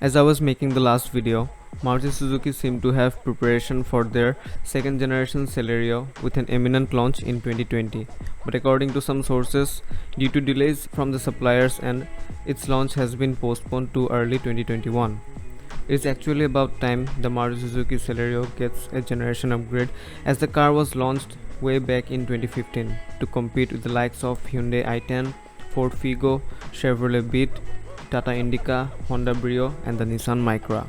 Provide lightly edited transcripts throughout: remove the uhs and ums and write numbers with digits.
As I was making the last video, Maruti Suzuki seemed to have preparation for their second generation Celerio with an imminent launch in 2020, but according to some sources, due to delays from the suppliers and its launch has been postponed to early 2021. It's actually about time the Maruti Suzuki Celerio gets a generation upgrade, as the car was launched way back in 2015 to compete with the likes of Hyundai i10, Ford Figo, Chevrolet Beat, Tata Indica, Honda Brio and the Nissan Micra.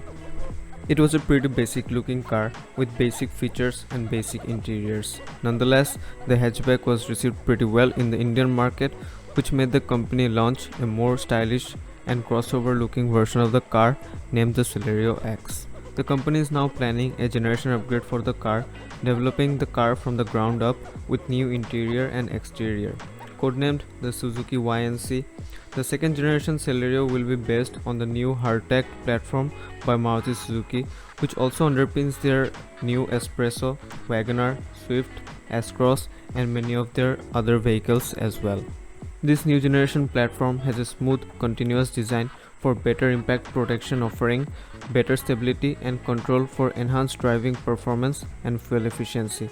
It was a pretty basic looking car with basic features and basic interiors. Nonetheless, the hatchback was received pretty well in the Indian market, which made the company launch a more stylish and crossover looking version of the car named the Celerio X. The company is now planning a generation upgrade for the car, developing the car from the ground up with new interior and exterior. Codenamed the Suzuki YNC, the second generation Celerio will be based on the new Heartect platform by Maruti Suzuki, which also underpins their new Espresso, WagonR, Swift, S-Cross and many of their other vehicles as well. This new generation platform has a smooth, continuous design for better impact protection, offering better stability and control for enhanced driving performance and fuel efficiency.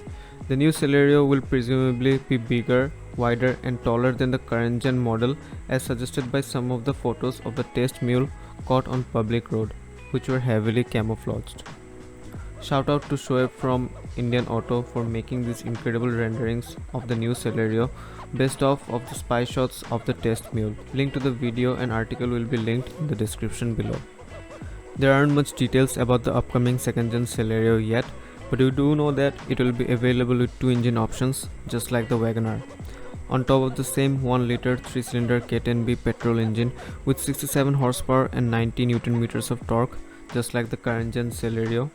The new Celerio will presumably be bigger, wider and taller than the current gen model, as suggested by some of the photos of the test mule caught on public road, which were heavily camouflaged. Shout out to Shoaib from Indian Auto for making these incredible renderings of the new Celerio based off of the spy shots of the test mule. Link to the video and article will be linked in the description below. There aren't much details about the upcoming second gen Celerio yet, but we do know that it will be available with two engine options just like the WagonR. On top of the same 1 liter 3-cylinder K10B petrol engine with 67 horsepower and 90 Nm of torque just like the current gen Celerio.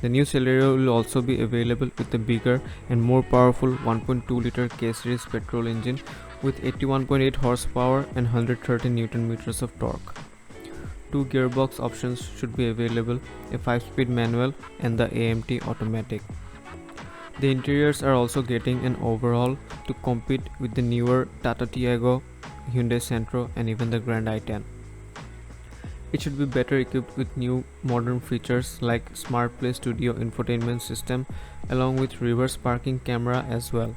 The new Celerio will also be available with a bigger and more powerful 1.2 liter K-series petrol engine with 81.8 horsepower and 130 Nm of torque. Two gearbox options should be available, a 5-speed manual and the AMT automatic. The interiors are also getting an overhaul to compete with the newer Tata Tiago, Hyundai Santro and even the Grand i10. It should be better equipped with new modern features like Smart Play Studio infotainment system along with reverse parking camera as well.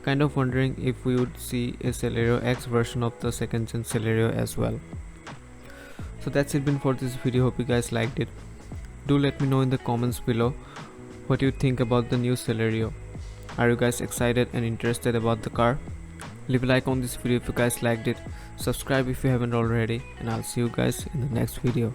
Kind of wondering if we would see a Celerio X version of the second gen Celerio as well. So that's it been for this video, hope you guys liked it. Do let me know in the comments below what you think about the new Celerio. Are you guys excited and interested about the car? Leave a like on this video if you guys liked it, subscribe if you haven't already, and I'll see you guys in the next video.